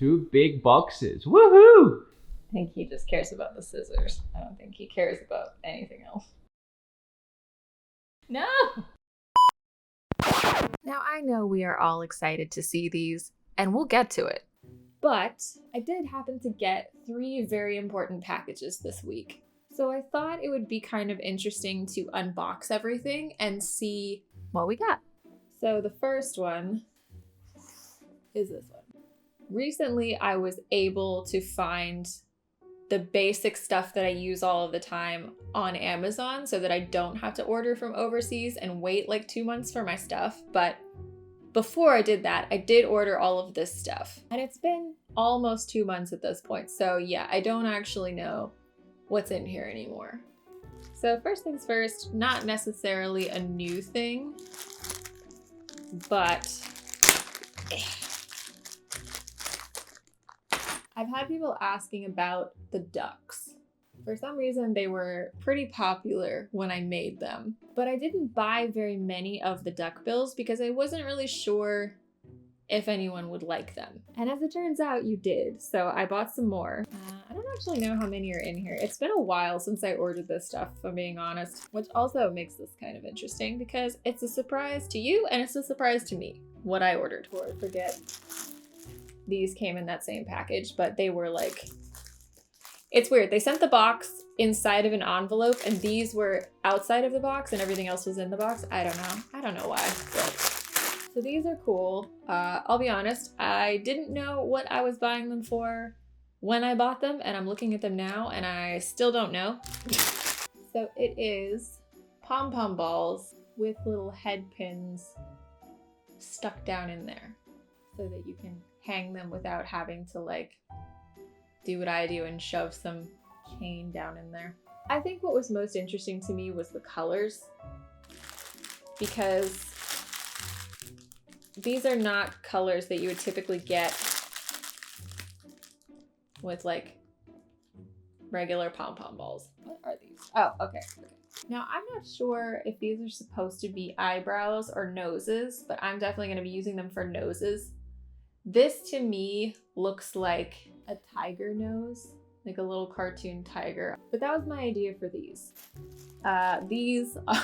2 big boxes. Woohoo! I think he just cares about the scissors. I don't think he cares about anything else. No! Now I know we are all excited to see these, and we'll get to it. But I did happen to get 3 very important packages this week. So I thought it would be kind of interesting to unbox everything and see what we got. So the first one is this one. Recently, I was able to find the basic stuff that I use all of the time on Amazon so that I don't have to order from overseas and wait like 2 months for my stuff. But before I did that, I did order all of this stuff. And it's been almost 2 months at this point. So yeah, I don't actually know what's in here anymore. So first things first, not necessarily a new thing, but I've had people asking about the ducks. For some reason, they were pretty popular when I made them, but I didn't buy very many of the duck bills because I wasn't really sure if anyone would like them. And as it turns out, you did, so I bought some more. I don't actually know how many are in here. It's been a while since I ordered this stuff, if I'm being honest, which also makes this kind of interesting because it's a surprise to you and it's a surprise to me what I ordered. Before I forget, these came in that same package, but they were like, it's weird. They sent the box inside of an envelope and these were outside of the box and everything else was in the box. I don't know why. But. So these are cool. I'll be honest, I didn't know what I was buying them for when I bought them, and I'm looking at them now and I still don't know. So it is pom-pom balls with little head pins stuck down in there so that you can hang them without having to like do what I do and shove some chain down in there. I think what was most interesting to me was the colors, because these are not colors that you would typically get with like regular pom-pom balls. What are these? Oh, okay. Now I'm not sure if these are supposed to be eyebrows or noses, but I'm definitely going to be using them for noses. This to me looks like a tiger nose, like a little cartoon tiger. But that was my idea for these. These are...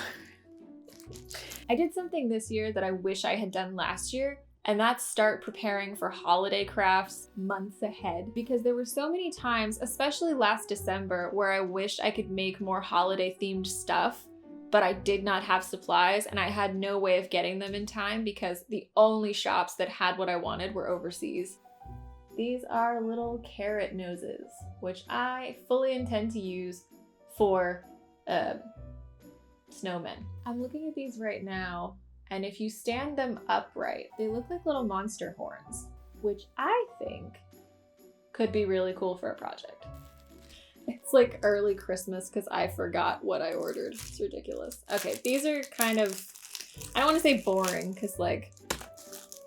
I did something this year that I wish I had done last year, and that's start preparing for holiday crafts months ahead, because there were so many times, especially last December, where I wished I could make more holiday themed stuff, but I did not have supplies and I had no way of getting them in time because the only shops that had what I wanted were overseas. These are little carrot noses, which I fully intend to use for snowmen. I'm looking at these right now, and if you stand them upright, they look like little monster horns, which I think could be really cool for a project. It's like early Christmas because I forgot what I ordered. It's ridiculous. Okay, these are kind of, I don't want to say boring because like,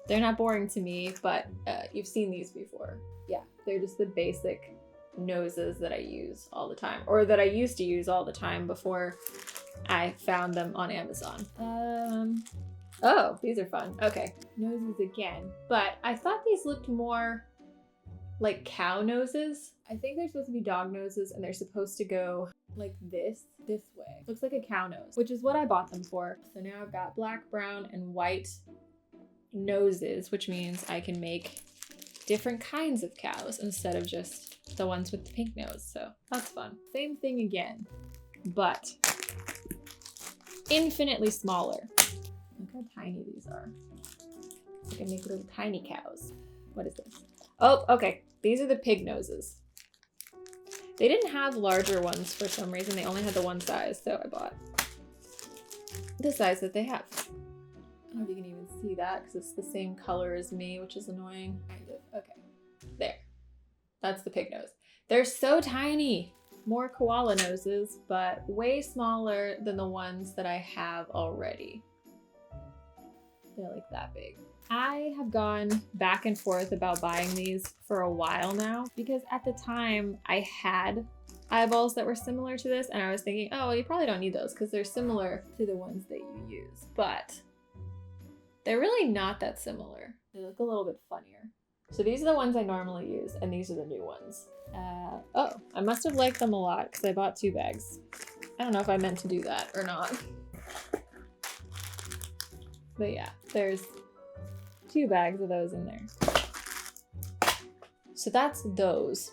they're not boring to me, but you've seen these before. Yeah, they're just the basic noses that I use all the time, or that I used to use all the time before I found them on Amazon. Oh, these are fun. Okay, noses again. But I thought these looked more like cow noses. I think they're supposed to be dog noses and they're supposed to go like this way. Looks like a cow nose, which is what I bought them for. So now I've got black, brown, and white noses, which means I can make different kinds of cows instead of just the ones with the pink nose. So that's fun. Same thing again, but infinitely smaller. Look how tiny these are. I can make little tiny cows. What is this? Oh, okay. These are the pig noses. They didn't have larger ones for some reason. They only had the one size, so I bought the size that they have. I don't know if you can even see that because it's the same color as me, which is annoying. Kind of. Okay. There. That's the pig nose. They're so tiny. More koala noses, but way smaller than the ones that I have already. They're like that big. I have gone back and forth about buying these for a while now because at the time I had eyeballs that were similar to this and I was thinking, oh, you probably don't need those because they're similar to the ones that you use, but they're really not that similar. They look a little bit funnier. So these are the ones I normally use, and these are the new ones. Oh, I must have liked them a lot because I bought 2 bags. I don't know if I meant to do that or not. But yeah, there's 2 bags of those in there. So that's those.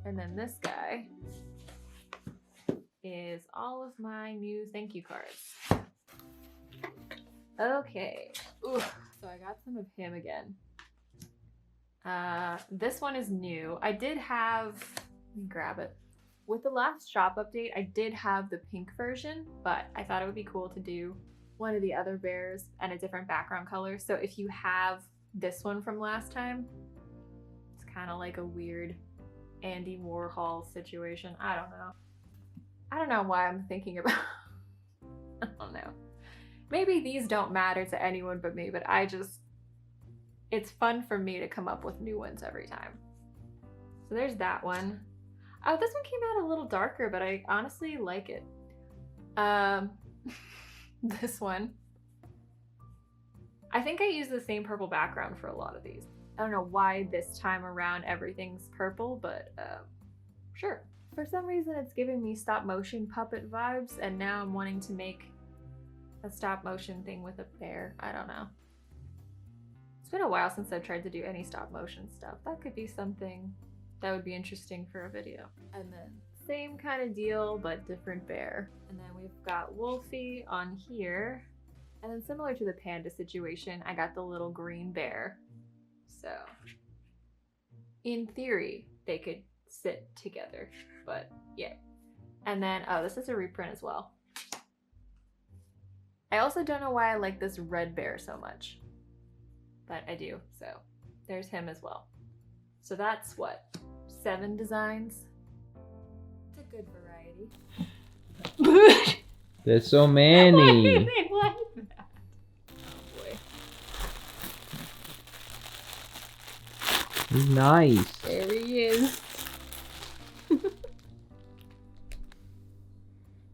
And then this guy is all of my new thank you cards. Okay. Ooh, so I got some of him again. This one is new. I did have, let me grab it. With the last shop update, I did have the pink version, but I thought it would be cool to do one of the other bears and a different background color. So if you have this one from last time, it's kind of like a weird Andy Warhol situation. I don't know why I'm thinking about I don't know. Maybe these don't matter to anyone but me, but it's fun for me to come up with new ones every time. So there's that one. Oh, this one came out a little darker, but I honestly like it. This one. I think I use the same purple background for a lot of these. I don't know why this time around everything's purple, but sure. For some reason it's giving me stop motion puppet vibes, and now I'm wanting to make a stop motion thing with a bear. I don't know. It's been a while since I've tried to do any stop motion stuff. That could be something that would be interesting for a video. And then same kind of deal, but different bear. And then we've got Wolfie on here. And then similar to the panda situation, I got the little green bear. So in theory, they could sit together, but yeah. And then, oh, this is a reprint as well. I also don't know why I like this red bear so much, but I do. So there's him as well. So that's what, 7 designs? It's a good variety. There's so many. Why do they like that? Oh boy. He's nice. There he is.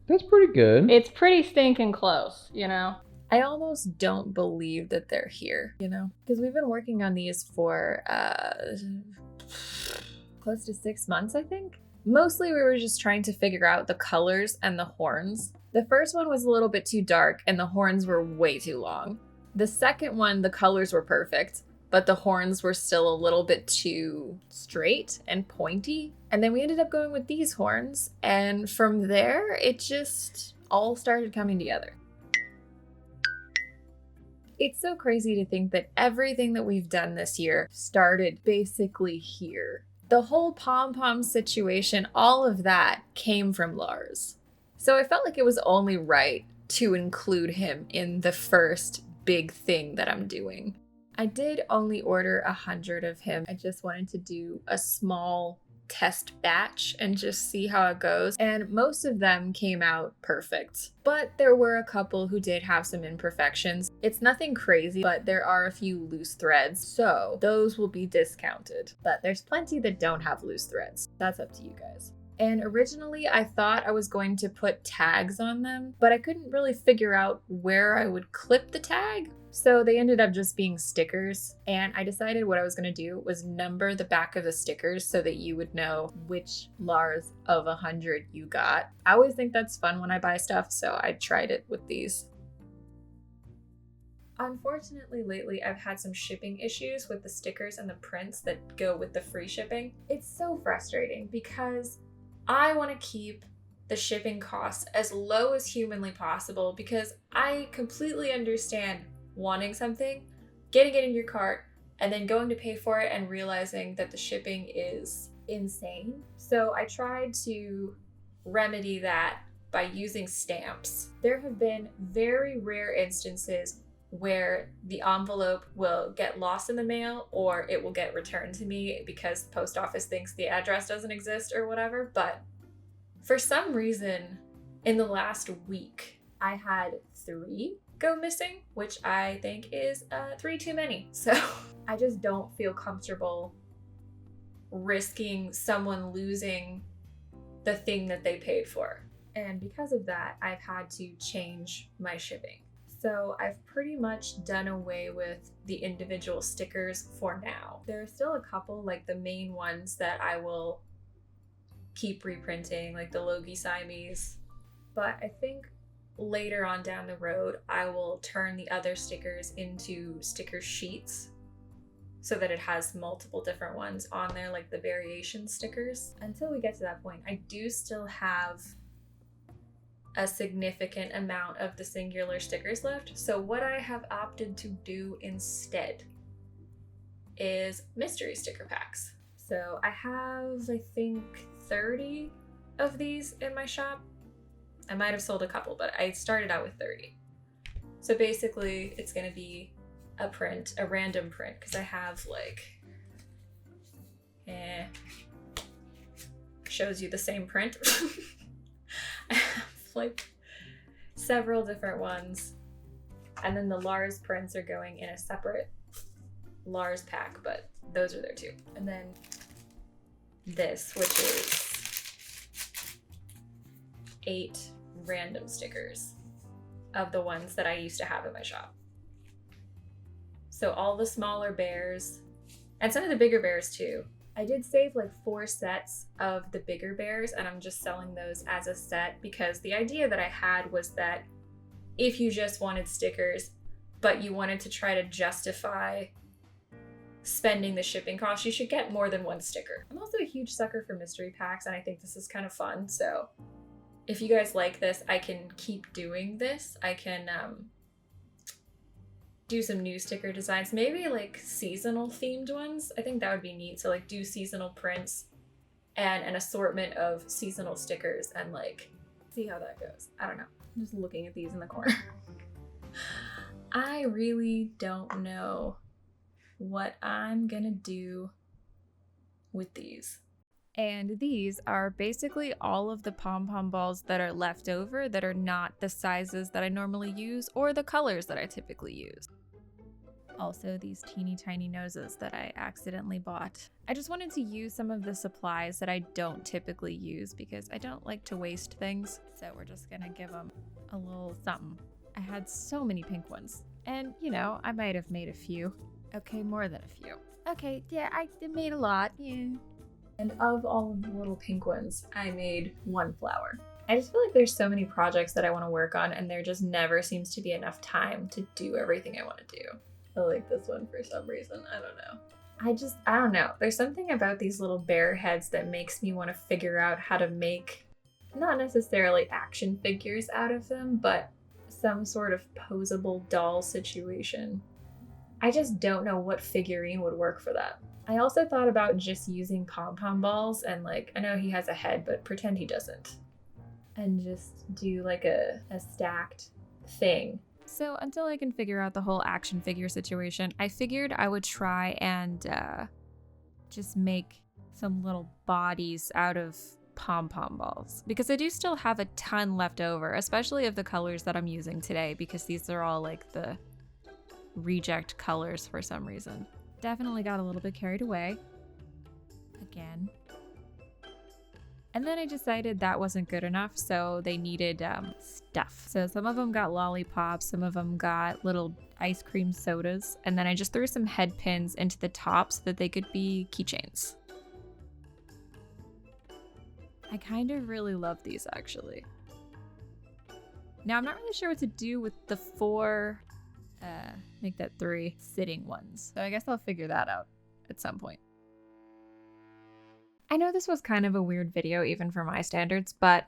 That's pretty good. It's pretty stinking close, you know? I almost don't believe that they're here, you know? Because we've been working on these for close to 6 months, I think. Mostly we were just trying to figure out the colors and the horns. The first one was a little bit too dark and the horns were way too long. The second one, the colors were perfect, but the horns were still a little bit too straight and pointy. And then we ended up going with these horns, and from there, it just all started coming together. It's so crazy to think that everything that we've done this year started basically here. The whole pom-pom situation, all of that came from Lars. So I felt like it was only right to include him in the first big thing that I'm doing. I did only order 100 of him. I just wanted to do a small test batch and just see how it goes. And most of them came out perfect. But there were a couple who did have some imperfections. It's nothing crazy, but there are a few loose threads. So those will be discounted. But there's plenty that don't have loose threads. That's up to you guys. And originally I thought I was going to put tags on them, but I couldn't really figure out where I would clip the tag. So they ended up just being stickers. And I decided what I was going to do was number the back of the stickers so that you would know which Lars of 100 you got. I always think that's fun when I buy stuff, so I tried it with these. Unfortunately, lately I've had some shipping issues with the stickers and the prints that go with the free shipping. It's so frustrating because I want to keep the shipping costs as low as humanly possible because I completely understand wanting something, getting it in your cart, and then going to pay for it and realizing that the shipping is insane. So I tried to remedy that by using stamps. There have been very rare instances where the envelope will get lost in the mail or it will get returned to me because the post office thinks the address doesn't exist or whatever. But for some reason, in the last week, I had 3 go missing, which I think is 3 too many. So I just don't feel comfortable risking someone losing the thing that they paid for. And because of that, I've had to change my shipping. So I've pretty much done away with the individual stickers for now. There are still a couple, like the main ones that I will keep reprinting, like the Logie Siamese. But I think later on down the road, I will turn the other stickers into sticker sheets so that it has multiple different ones on there, like the variation stickers. Until we get to that point, I do still have a significant amount of the singular stickers left. So what I have opted to do instead is mystery sticker packs. So I have, I think, 30 of these in my shop. I might have sold a couple, but I started out with 30. So basically it's gonna be a print, a random print, because I have like, shows you the same print. I have like several different ones. And then the Lars prints are going in a separate Lars pack, but those are there too. And then this, which is 8 random stickers of the ones that I used to have in my shop. So all the smaller bears and some of the bigger bears too. I did save like 4 sets of the bigger bears, and I'm just selling those as a set because the idea that I had was that if you just wanted stickers, but you wanted to try to justify spending the shipping cost, you should get more than 1 sticker. I'm also a huge sucker for mystery packs, and I think this is kind of fun. So if you guys like this, I can keep doing this. I can do some new sticker designs, maybe like seasonal themed ones. I think that would be neat. So like do seasonal prints and an assortment of seasonal stickers and like see how that goes. I don't know. I'm just looking at these in the corner. I really don't know what I'm gonna do with these. And these are basically all of the pom-pom balls that are left over that are not the sizes that I normally use or the colors that I typically use. Also, these teeny tiny noses that I accidentally bought. I just wanted to use some of the supplies that I don't typically use because I don't like to waste things. So we're just gonna give them a little something. I had so many pink ones. And, you know, I might have made a few. Okay, more than a few. Okay, yeah, I made a lot, yeah. And of all of the little pink ones, I made 1 flower. I just feel like there's so many projects that I want to work on, and there just never seems to be enough time to do everything I want to do. I like this one for some reason. I don't know. I don't know. There's something about these little bear heads that makes me want to figure out how to make, not necessarily action figures out of them, but some sort of posable doll situation. I just don't know what figurine would work for that. I also thought about just using pom-pom balls and like, I know he has a head, but pretend he doesn't. And just do like a stacked thing. So until I can figure out the whole action figure situation, I figured I would try and just make some little bodies out of pom-pom balls. Because I do still have a ton left over, especially of the colors that I'm using today, because these are all like the reject colors for some reason. Definitely got a little bit carried away. Again. And then I decided that wasn't good enough, so they needed stuff. So some of them got lollipops, some of them got little ice cream sodas, and then I just threw some head pins into the top so that they could be keychains. I kind of really love these, actually. Now, I'm not really sure what to do with the 4, make that 3 sitting ones. So I guess I'll figure that out at some point. I know this was kind of a weird video, even for my standards, but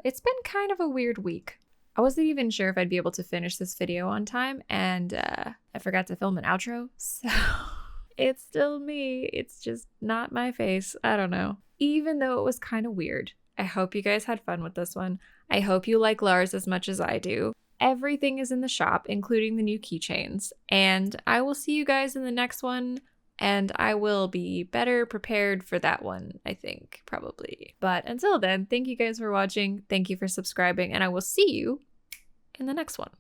it's been kind of a weird week. I wasn't even sure if I'd be able to finish this video on time, and I forgot to film an outro, so it's still me. It's just not my face. I don't know. Even though it was kind of weird, I hope you guys had fun with this one. I hope you like Lars as much as I do. Everything is in the shop, including the new keychains, and I will see you guys in the next one. And I will be better prepared for that one, I think, probably. But until then, thank you guys for watching. Thank you for subscribing, and I will see you in the next one.